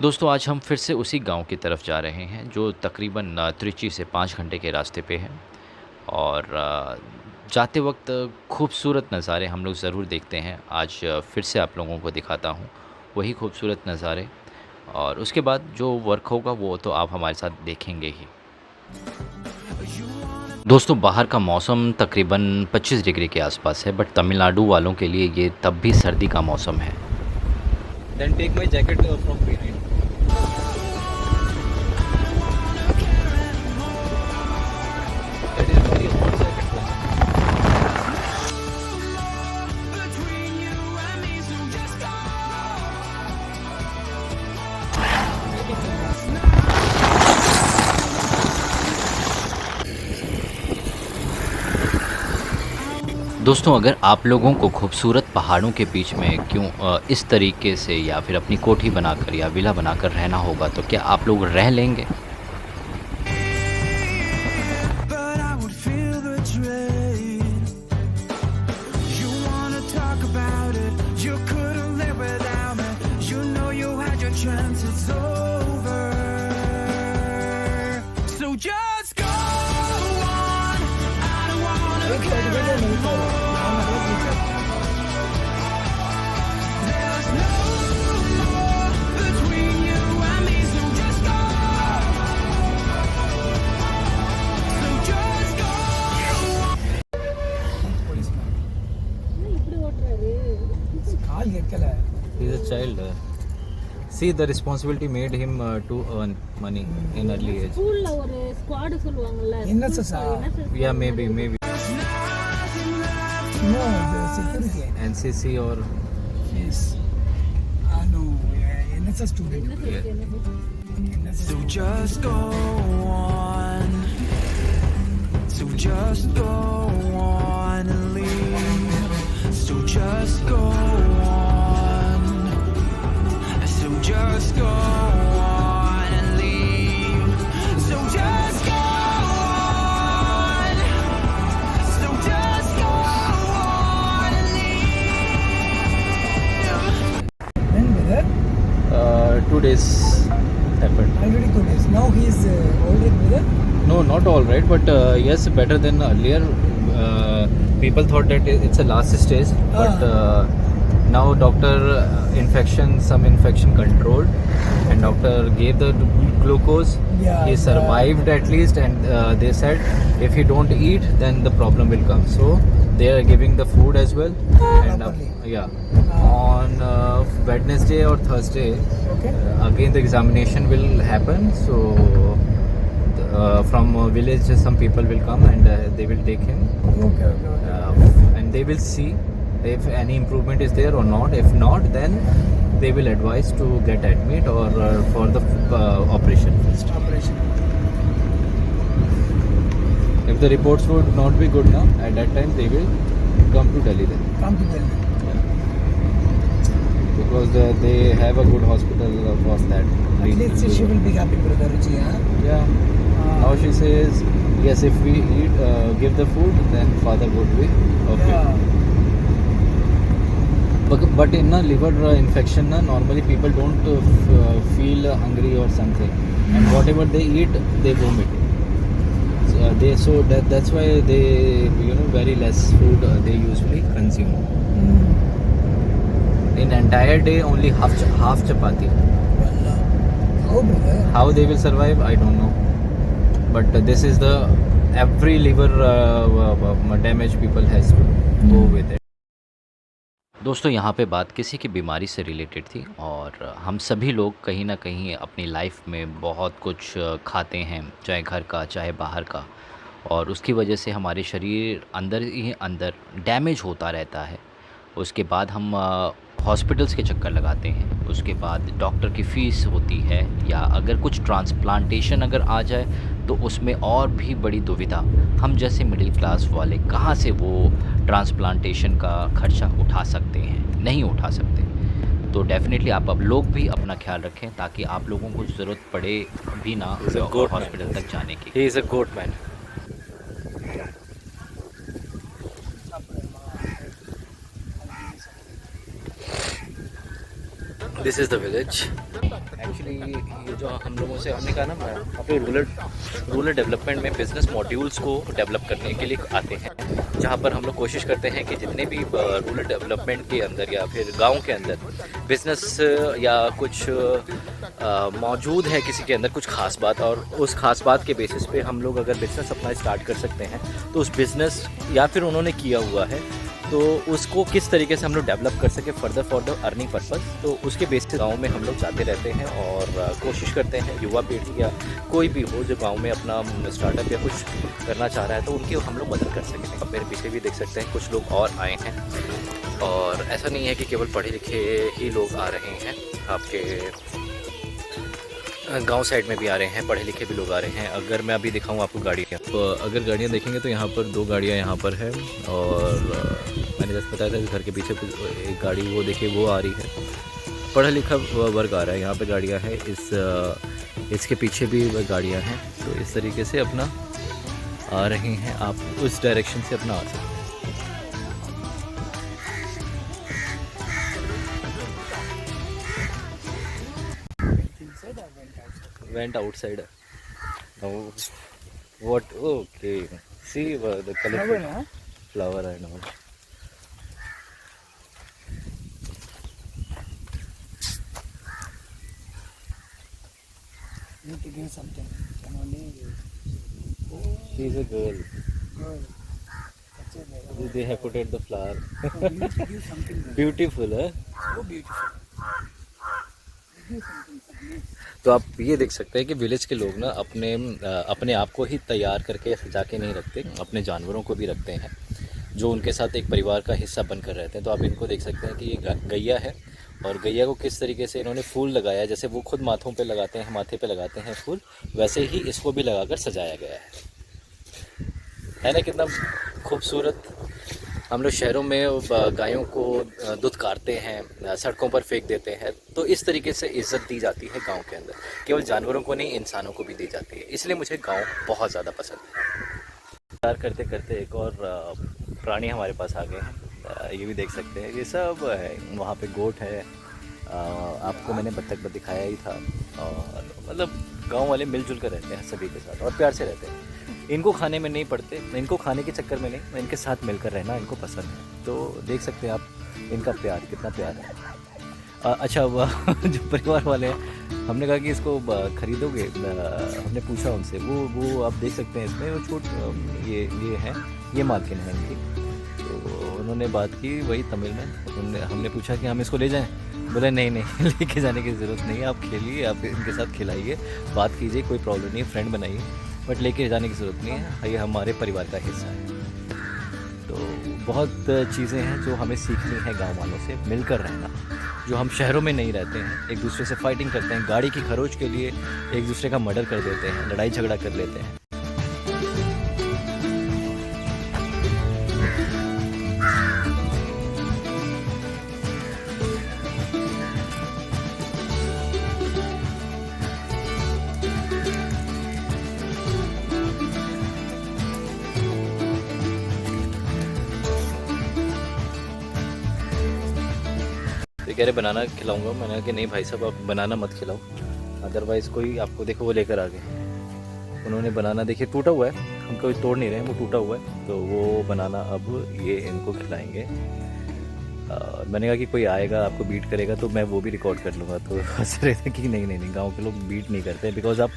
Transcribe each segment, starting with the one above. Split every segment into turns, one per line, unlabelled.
दोस्तों आज हम फिर से उसी गांव की तरफ जा रहे हैं जो तकरीबन त्रिची से 5 घंटे के रास्ते पे है। और जाते वक्त खूबसूरत नज़ारे हम लोग ज़रूर देखते हैं। आज फिर से आप लोगों को दिखाता हूँ वही खूबसूरत नज़ारे। और उसके बाद जो वर्क होगा वो तो आप हमारे साथ देखेंगे ही। दोस्तों बाहर का मौसम तकरीबन 25 डिग्री के आसपास है, बट तमिलनाडु वालों के लिए ये तब भी सर्दी का मौसम है।
Then take my jacket from behind. That is very hot jacket for me.
दोस्तों अगर आप लोगों को खूबसूरत पहाड़ों के बीच में क्यों इस तरीके से या फिर अपनी कोठी बनाकर या विला बनाकर रहना होगा, तो क्या आप लोग रह लेंगे?
But I would feel the drain. You wanna talk about it? You couldn't live without me. You know you had your chance, it's over. So just go on. I don't wanna care anymore. There's no more between you and me, so just go. So just go.
He is a child. See, the responsibility made him to earn money in early age.
ஸ்கூல்ல ஒரு squad சொல்லுவாங்கல்ல.
Yeah, maybe
No, the security.
NCC or
Yes. No, NSS student. NSS.
So just go on. So just go on and leave. So just go on. So just go on and leave. So just go on. So just go on and leave.
When brother?
2 days happened.
Already 2 days. Now he is older brother.
No, not all right, but yes, better than earlier. People thought that it's a last stage, but now doctor some infection controlled, and doctor gave the glucose.
Yeah,
He survived at least, and they said if he don't eat, then the problem will come. So they are giving the food as well, and
Properly.
on Wednesday or Thursday,
Okay.
again the examination will happen. So from village some people will come, and they will take him,
Okay.
and they will see if any improvement is there or not. If not, then they will advise to get admit or for the operation first.
Operation.
If the reports would not be good now, at that time they will come to Delhi then,
Come to Delhi.
because they have a good hospital for that.
At least she will be happy brother Ruchi, huh?
Yeah. Now she says, yes, if we eat, give the food, then father would be okay.
Yeah.
But in a liver infection, normally people don't feel hungry or something, and whatever they eat, they vomit. So that's why they very less food they usually consume. In entire day, only half chapati.
Wallah. How brother?
How they will survive, I don't know. But this is the every liver damage people has to go with it.
दोस्तों यहाँ पे बात किसी की बीमारी से related थी, और हम सभी लोग कहीं ना कहीं अपनी लाइफ में बहुत कुछ खाते हैं, चाहे घर का चाहे बाहर का, और उसकी वजह से हमारे शरीर अंदर ही अंदर डैमेज होता रहता है। उसके बाद हम हॉस्पिटल्स के चक्कर लगाते हैं, उसके बाद डॉक्टर की फ़ीस होती है, या अगर कुछ ट्रांसप्लांटेशन अगर आ जाए तो उसमें और भी बड़ी दुविधा। हम जैसे मिडिल क्लास वाले कहाँ से वो ट्रांसप्लांटेशन का खर्चा उठा सकते हैं? नहीं उठा सकते। तो डेफ़िनेटली आप अब लोग भी अपना ख्याल रखें, ताकि आप लोगों को ज़रूरत पड़े भी ना हॉस्पिटल तक जाने की।
He is a goat man. This is the village.
Actually ये जो हम लोगों से हमने कहा ना, अपने रूरल डेवलपमेंट में बिज़नेस मॉड्यूल्स को डेवलप करने के लिए आते हैं, जहाँ पर हम लोग कोशिश करते हैं कि जितने भी रूरल डेवलपमेंट के अंदर या फिर गांव के अंदर बिज़नेस या कुछ मौजूद है किसी के अंदर कुछ ख़ास बात, और उस ख़ास बात के बेसिस पे हम लोग अगर बिज़नेस अपना स्टार्ट कर सकते हैं तो उस बिज़नेस या फिर उन्होंने किया हुआ है तो उसको किस तरीके से हम लोग डेवलप कर सके further for the earning purpose. तो उसके बेसिस गांव में हम लोग जाते रहते हैं और कोशिश करते हैं युवा पीढ़ी या कोई भी हो जो गांव में अपना स्टार्टअप या कुछ करना चाह रहा है तो उनकी हम लोग मदद कर सकें। अब मेरे पीछे भी देख सकते हैं कुछ लोग और आए हैं, और ऐसा नहीं है कि केवल पढ़े लिखे ही लोग आ रहे हैं, आपके गांव साइड में भी आ रहे हैं, पढ़े लिखे भी लोग आ रहे हैं। अगर मैं अभी दिखाऊं आपको गाड़ियाँ, तो अगर गाड़ियाँ देखेंगे तो यहाँ पर 2 गाड़ियाँ यहाँ पर है, और मैंने जैसे बताया था कि घर के पीछे एक गाड़ी वो देखिए वो आ रही है, पढ़ा लिखा वर्ग आ रहा है। यहाँ पे गाड़ियाँ हैं, इसके पीछे भी गाड़ियाँ हैं, तो इस तरीके से अपना आ रहे हैं, आप उस डायरेक्शन से अपना आ सकते हैं। Went outside. Oh, what? Okay. See the colorful flower and all.
Need to give something. Can only.
She's a girl.
Good. That's it.
They have put at the flower.
So we need to give something.
Beautiful, huh?
So beautiful. Give something.
तो आप ये देख सकते हैं कि village के लोग ना अपने आप को ही तैयार करके सजा के नहीं रखते, अपने जानवरों को भी रखते हैं जो उनके साथ एक परिवार का हिस्सा बनकर रहते हैं। तो आप इनको देख सकते हैं कि ये गैया है, और गैया को किस तरीके से इन्होंने फूल लगाया, जैसे वो खुद माथों पे लगाते हैं, माथे पे लगाते हैं फूल, वैसे ही इसको भी लगाकर सजाया गया है ना? कितना खूबसूरत। हम लोग शहरों में गायों को दुत्कारते हैं, सड़कों पर फेंक देते हैं, तो इस तरीके से इज़्ज़त दी जाती है गांव के अंदर, केवल जानवरों को नहीं इंसानों को भी दी जाती है। इसलिए मुझे गांव बहुत ज़्यादा पसंद है। प्यार करते करते एक और प्राणी हमारे पास आ गए हैं, ये भी देख सकते हैं, ये सब है। वहाँ पे गोट है, आपको मैंने बत्तख पर दिखाया ही था, और मतलब गाँव वाले मिलजुल कर रहते हैं सभी के साथ और प्यार से रहते हैं। इनको खाने में नहीं पड़ते, इनको खाने के चक्कर में नहीं, इनके साथ मिलकर रहना इनको पसंद है। तो देख सकते हैं आप इनका प्यार कितना प्यार है। अच्छा, वह जो परिवार वाले हैं, हमने कहा कि इसको खरीदोगे, हमने पूछा उनसे, वो आप देख सकते हैं इसमें वो ये है, ये मालकिन है इनकी। तो उन्होंने बात की वही तमिल में, हमने पूछा कि हम इसको ले जाएं, बोले नहीं लेके जाने की ज़रूरत नहीं है, आप खेलिए, आप इनके साथ खिलाइए, बात कीजिए, कोई प्रॉब्लम नहीं है, फ्रेंड बनाइए, बट लेके जाने की ज़रूरत नहीं है, ये हमारे परिवार का हिस्सा है। तो बहुत चीज़ें हैं जो हमें सीखनी है गांव वालों से, मिलकर रहना, जो हम शहरों में नहीं रहते हैं, एक दूसरे से फाइटिंग करते हैं, गाड़ी की खरोच के लिए एक दूसरे का मर्डर कर देते हैं, लड़ाई झगड़ा कर लेते हैं। तो कह रहे बनाना खिलाऊंगा, मैंने कहा कि नहीं भाई साहब आप बनाना मत खिलाओ, अदरवाइज़ कोई आपको देखो वो लेकर आ गए। उन्होंने बनाना देखिए टूटा हुआ है, हम कोई तोड़ नहीं रहे हैं, वो टूटा हुआ है, तो वो बनाना अब ये इनको खिलाएंगे। मैंने कहा कि कोई आएगा आपको बीट करेगा तो मैं वो भी रिकॉर्ड कर लूँगा, तो हंस रहे थे कि नहीं गाँव के लोग बीट नहीं करते, बिकॉज आप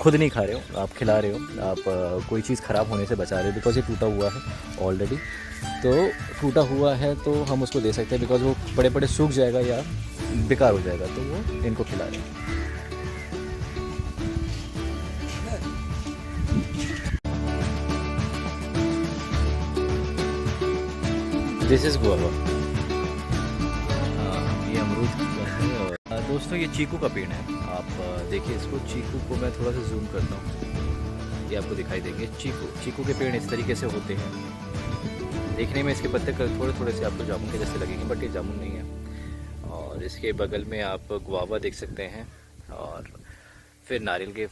खुद नहीं खा रहे हो, आप खिला रहे हो, आप कोई चीज़ ख़राब होने से बचा रहे हो, बिकॉज ये टूटा हुआ है ऑलरेडी। तो टूटा हुआ है तो हम उसको दे सकते हैं, बिकॉज वो बड़े सूख जाएगा या बेकार हो जाएगा, तो वो इनको खिला रहे हैं। दिस इज़ गुआवा, ये अमरूद का है। और दोस्तों ये चीकू का पेड़ है, आप देखिए इसको, चीकू को मैं थोड़ा सा जूम करता हूँ, ये आपको दिखाई देंगे। चीकू के पेड़ इस तरीके से होते हैं, देखने में इसके पत्ते थोड़े से आपको जामुन के जैसे लगेंगे, बट ये जामुन नहीं है। और इसके बगल में आप गुआवा देख सकते हैं, और फिर नारियल के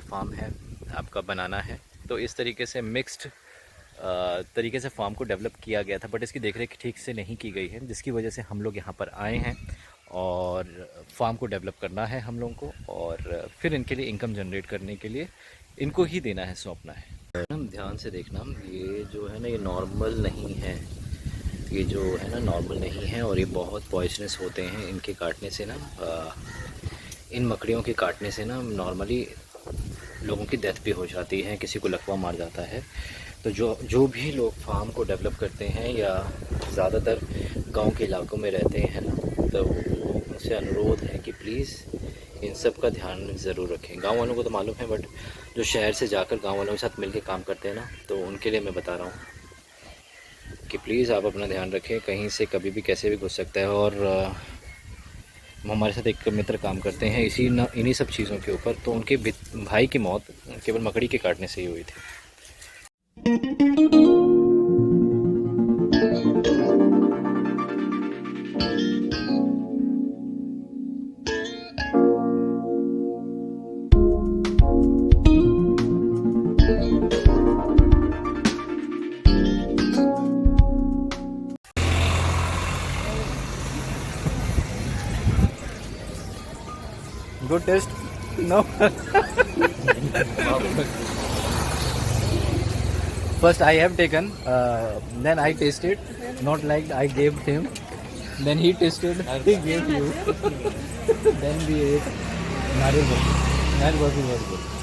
फार्म है, आपका बनाना है। तो इस तरीके से मिक्स्ड तरीके से फार्म को डेवलप किया गया था, बट इसकी देखरेख ठीक से नहीं की गई है, जिसकी वजह से हम लोग यहाँ पर आए हैं और फार्म को डेवलप करना है हम लोगों को, और फिर इनके लिए इनकम जनरेट करने के लिए इनको ही देना है, सौंपना है। हम ध्यान से देखना, ये जो है ना ये नॉर्मल नहीं है, ये जो है ना नॉर्मल नहीं है, और ये बहुत पॉइजनस होते हैं। इनके काटने से ना इन मकड़ियों के काटने से ना नॉर्मली लोगों की डेथ भी हो जाती है, किसी को लकवा मार जाता है। तो जो भी लोग फार्म को डेवलप करते हैं या ज़्यादातर गांव के इलाकों में रहते हैं ना, तो उनसे अनुरोध है कि प्लीज़ इन सब का ध्यान ज़रूर रखें। गांव वालों को तो मालूम है, बट जो शहर से जाकर गांव वालों के साथ मिलकर काम करते हैं ना, तो उनके लिए मैं बता रहा हूँ कि प्लीज़ आप अपना ध्यान रखें, कहीं से कभी भी कैसे भी घुस सकता है। और हमारे साथ एक मित्र काम करते हैं इन्हीं सब चीज़ों के ऊपर, तो उनके भाई की मौत केवल मकड़ी के काटने से ही हुई थी।
Good taste? No. First I have taken, then I tasted, not like I gave him. Then he tasted, he gave you. Then we ate. Nariyal burfi. Nariyal burfi was good.